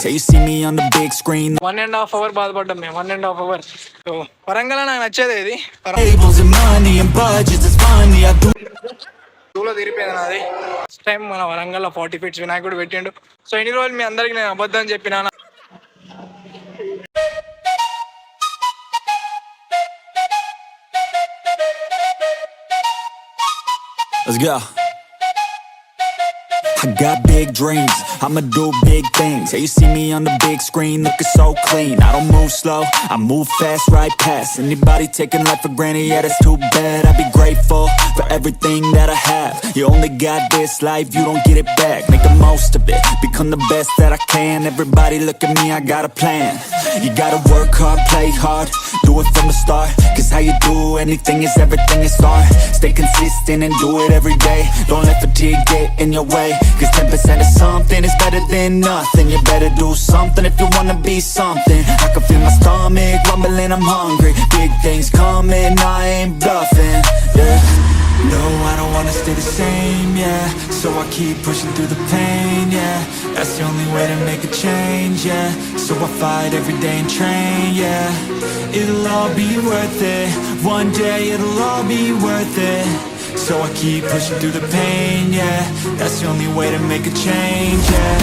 So you see me on the big screen. 1.5 hours బాధపడ్డాం మేము 1.5 hours. So Warangal నాకు నచ్చేది ఇది Tables and money and budgets, it's funny. I do. టూలో తీరిపోయింది నాది. ఫస్ట్ టైం మన వరంగల్లో 40 feet వినాయకుడు పెట్టిండు. సో ఇన్ని రోజులు మీ అందరికి నేను అబద్ధం చెప్పినా. Let's go. I got big dreams, I'ma do big things. Yeah, you see me on the big screen, looking so clean. I don't move slow, I move fast, right past anybody taking life for granted. Yeah, that's too bad. I be grateful for everything that I have. You only got this life, you don't get it back. Make the most of it, become the best that I can. Everybody look at me, I got a plan. You gotta work hard, play hard, do it from the start. Cause how you do anything is everything, it's art. Stay consistent and do it every day. Don't let fatigue get in your way. Cause 10% of something is better than nothing. You better do something if you wanna be something. I can feel my stomach rumbling, I'm hungry. Big things coming, I ain't bluffing, yeah. No, I don't wanna stay the same, yeah. So I keep pushing through the pain, yeah. That's the only way to make a change, yeah. So I fight every day and train, yeah. It'll all be worth it. One day it'll all be worth it. So I keep pushing through the pain, yeah. That's the only way to make a change, yeah.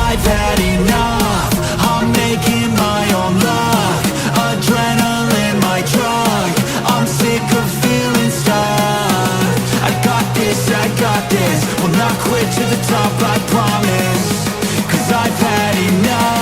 I've had enough, I'm making my own luck. Adrenaline, my drug, I'm sick of feeling stuck. I got this, will not quit to the top, I promise. Cause I've had enough.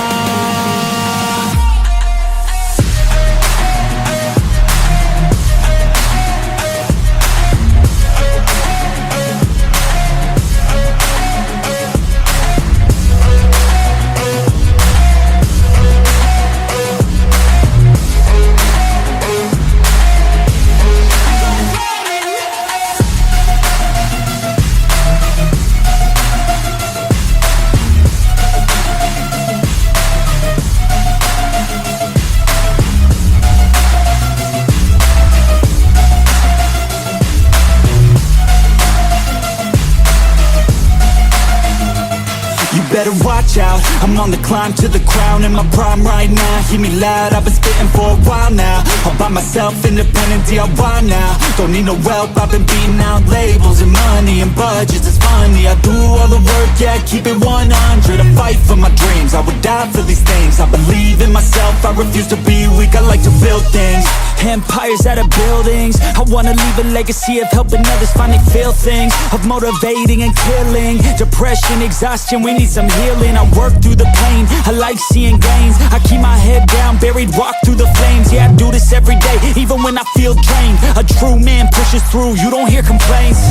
Better watch out, I'm on the climb to the crown. In my prime right now, hear me loud, I've been spitting for a while now. All by myself, independent DIY now. Don't need no help, I've been beating out labels and money and budgets, it's funny. I do all the work, yeah, keep it 100. I fight for my dreams, I would die for these things. I believe in myself, I refuse to be weak, I like to build things. Empires out of buildings, I wanna leave a legacy of helping others find they feel things. Of motivating and killing, depression, exhaustion, we need some healing. I work through the pain, I like seeing gains. I keep my head down, buried, walk through the flames. Yeah, I do this every day, even when I feel drained. A true man pushes through, you don't hear complaints.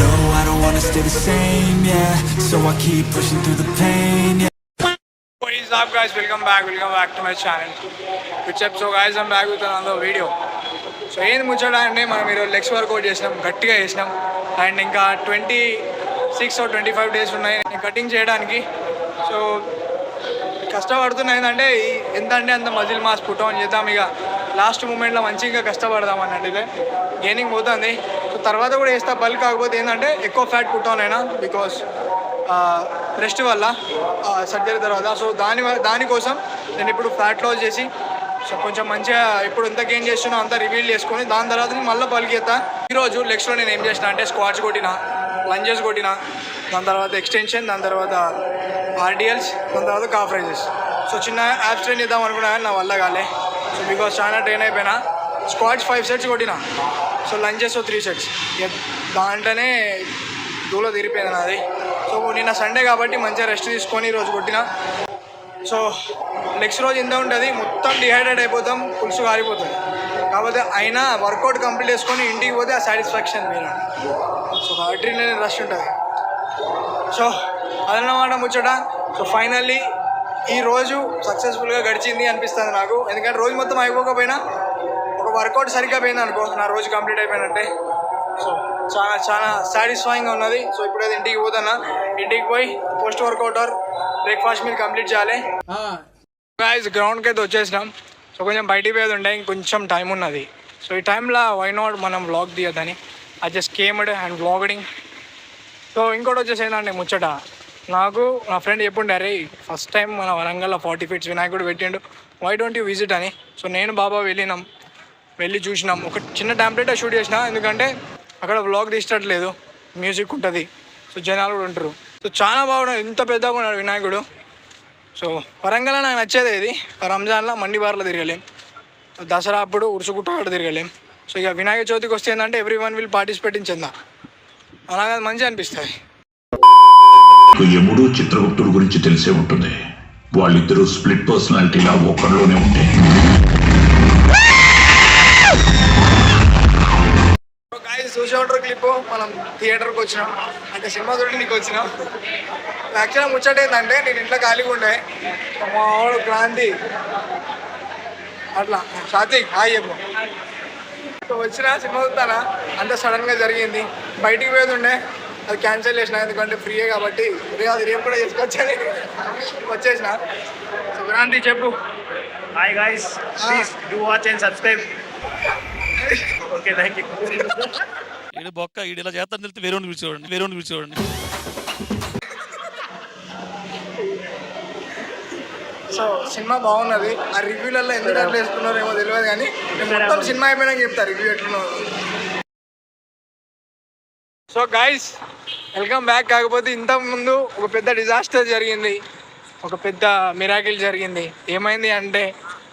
No, I don't wanna stay the same, yeah. So I keep pushing through the pain, yeah. What is up guys, welcome back to my channel. Which up, so guys, I'm back with another video. So ఏంది ముచ్చట అంటే మనం ఈరోజు legs work out చేసినాం, గట్టిగా చేసినాం. And ఇంకా 26 or 25 days ఉన్నాయి కటింగ్ చేయడానికి. సో కష్టపడుతున్నా ఏంటంటే ఎంత అంటే అంత మజిల్ మాస్ పుట్ ఆన్ చేద్దాం. ఇక లాస్ట్ మూమెంట్లో మంచిగా కష్టపడదాం అన్నట్టు ఇదే గెయినింగ్ పోతుంది. సో తర్వాత కూడా వేస్తా బల్క్. కాకపోతే ఏంటంటే ఎక్కువ ఫ్యాట్ పుట్ ఆన్ అయినా బికాస్ రెస్ట్ వల్ల సర్జరీ తర్వాత. సో దానికోసం నేను ఇప్పుడు ఫ్యాట్ లాస్ చేసి సో కొంచెం మంచిగా ఇప్పుడు ఎంత గెయిన్ చేస్తున్నా అంతా రివీల్ చేసుకొని దాని తర్వాత మళ్ళీ బల్క్ చేస్తా. ఈరోజు లెగ్స్లో నేను ఏం చేసిన అంటే స్క్వాట్స్ కొట్టిన, లంజెస్ కొట్టిన, దాని తర్వాత ఎక్స్టెన్షన్, దాని తర్వాత ఆర్డిఎల్స్, దాని తర్వాత కాఫ్ రైజెస్. సో చిన్న యాప్స్ ట్రైన్ చేద్దాం అనుకున్నా కానీ నా వల్ల కాలే. సో బికాస్ చాలా ట్రైన్ అయిపోయినా. స్క్వాట్స్ 5 sets కొట్టిన, సో లంజెస్ 3 sets. దాంట్లోనే దూలో తీరిపోయింది నాది. సో నిన్న సండే కాబట్టి మంచిగా రెస్ట్ తీసుకొని ఈరోజు కొట్టిన. సో నెక్స్ట్ రోజు ఎంత ఉంటుంది, మొత్తం డిహైడ్రేట్ అయిపోతాం, పులుసు కారిపోతుంది. కాకపోతే అయినా వర్కౌట్ కంప్లీట్ చేసుకొని ఇంటికి పోతే ఆ సాటిస్ఫాక్షన్ వేరే. సో అడ్రినలిన్ రష్ ఉంటుంది. సో అదన్నమాట ముచ్చట. సో ఫైనల్లీ ఈరోజు సక్సెస్ఫుల్గా గడిచింది అనిపిస్తుంది నాకు. ఎందుకంటే రోజు మొత్తం అయిపోకపోయినా ఒక వర్కౌట్ సరిగ్గా పోయింది అనుకో, నా రోజు కంప్లీట్ అయిపోయినట్టే. సో చాలా సాటిస్ఫైయింగ్గా ఉన్నది. సో ఇప్పుడైతే ఇంటికి పోతున్నా. ఇంటికి పోయి పోస్ట్ వర్కౌట్ ఆర్ బ్రేక్ఫాస్ట్ మీరు కంప్లీట్ చేయాలి. గాయ్స్ గ్రౌండ్కి అయితే వచ్చేసినాం. సో కొంచెం బయటికి పోయేది ఉండే, ఇంకొంచెం టైం ఉన్నది. సో ఈ టైంలో వై నాట్ మనం వ్లాగ్ తీయద్దని I just came and vlogging. So ఇంకోటి వచ్చేసి ఏంటంటే ముచ్చట, నాకు నా ఫ్రెండ్ చెప్పుండే అరే ఫస్ట్ టైం మన వరంగల్లో 40 feet వినాయకుడు పెట్టిండు, వై డోంట్ యూ విజిట్ అని. సో నేను బాబా వెళ్ళి చూసినాం. ఒక చిన్న టాంప్లెట్ షూట్ చేసిన, ఎందుకంటే అక్కడ వ్లాగ్ తీసేటట్లేదు, మ్యూజిక్ ఉంటుంది, సో జనాలు కూడా ఉంటారు. సో చాలా బాగున్నాడు, ఇంత పెద్దగా ఉన్నాడు వినాయకుడు. సో వరంగల్లో నాకు నచ్చేది ఇది, రంజాన్లో మండి బార్లో తిరగలేం, దసరా అప్పుడు ఉరుసుగుట్ట కూడా తిరగలేం. సో ఇక వినాయక చవితికి వస్తే ఏంటంటే ఎవ్రీ1 విల్ పార్టిసిపేట్ ఇన్ చందా, అలాగే మంచిగా అనిపిస్తుంది. యముడు చిత్రగుప్తుడు గురించి తెలిసే ఉంటుంది. వాళ్ళిద్దరూ స్ప్లిట్ పర్సనాలిటీలా ఒకరిలోనే ఉంటే చూసేవాటర్ క్లిప్ మనం థియేటర్కి వచ్చినాం, అంటే సినిమా చూడడానికి వచ్చినాం. యాక్చువల్గా ముచ్చట ఏంటంటే నేను ఇంట్లో ఖాళీగా ఉండే, మా వాడు క్రాంతి అట్లా సాత్విక్ హాయ్ చెప్పు. సో వచ్చిన సినిమా చూస్తానా, అంత సడన్గా జరిగింది. బయటికి పోయేది ఉండే, అది క్యాన్సిల్ చేసిన, ఎందుకంటే ఫ్రీయే కాబట్టి అది రేపు కూడా చేసుకొచ్చని వచ్చేసిన. సో క్రాంతి చెప్పు. Hi guys, please do watch and subscribe. Okay, thank you. ఈడు బొక్క ఈడు ఇలా చేస్తాను తెలిస్తే వేరే కూర్చోండి. సో సినిమా బాగున్నది. ఆ రివ్యూలలో ఎందుకు అట్లా వేసుకున్నారో ఏమో తెలియదు, కానీ నేను మొత్తం సినిమా అయిపోయినాక చెప్తా రివ్యూ ఎట్లున్నదో. So guys welcome back. కాకపోతే ఇంతకుముందు ఒక పెద్ద డిజాస్టర్ జరిగింది, ఒక పెద్ద మిరాకిల్ జరిగింది. ఏమైంది అంటే,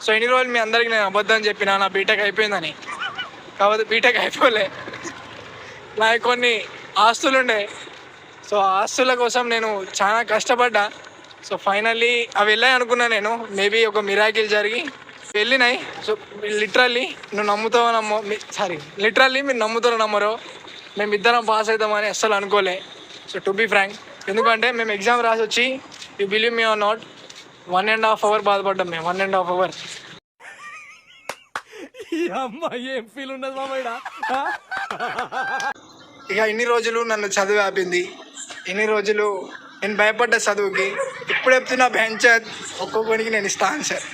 సో ఎన్ని రోజులు మీ అందరికీ నేను అబద్ధం చెప్పినా నా బీటెక్ అయిపోయిందని. కాకపోతే బీటెక్ అయిపోలే, నాకు కొన్ని ఆస్తులు ఉండే. సో ఆస్తుల కోసం నేను చాలా కష్టపడ్డా. సో ఫైనల్లీ అవి వెళ్ళాయి అనుకున్నా నేను, మేబీ ఒక మిరాకిల్ జరిగి వెళ్ళినాయి. సో లిటరల్లీ మీరు నమ్ముతారో నమ్మరో, మేమిద్దరం పాస్ అవుతామని అస్సలు అనుకోలే. సో టు బీ ఫ్రాంక్, ఎందుకంటే మేము ఎగ్జామ్ రాసి వచ్చి, you believe me or not, 1.5 hours బాధపడ్డాం మేము. 1.5 hours. ఏం ఫీల్ ఉండదు మామయ్య. ఇక ఇన్ని రోజులు నన్ను చదువు ఆపింది, ఇన్ని రోజులు నేను భయపడ్డ చదువుకి. ఇప్పుడు చెప్తున్నా బెంచర్ ఒక్కొక్కడికి నేను ఇస్తా ఆన్సర్.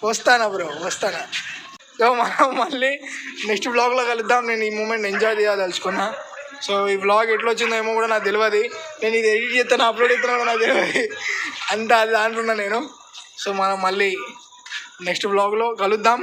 వస్తానా బ్రో. సో మనం మళ్ళీ నెక్స్ట్ వ్లాగ్లో కలుద్దాం. నేను ఈ మూమెంట్ ఎంజాయ్ చేయదలుచుకున్నా. సో ఈ వ్లాగ్ ఎట్లా వచ్చిందో ఏమో కూడా నాకు తెలియదు, నేను ఇది ఎడిట్ చేస్తాను అప్లోడ్ చేస్తున్నాను నాకు తెలియదు, అంతా అది అంటున్నా నేను. సో మనం మళ్ళీ నెక్స్ట్ వ్లాగ్లో కలుద్దాం.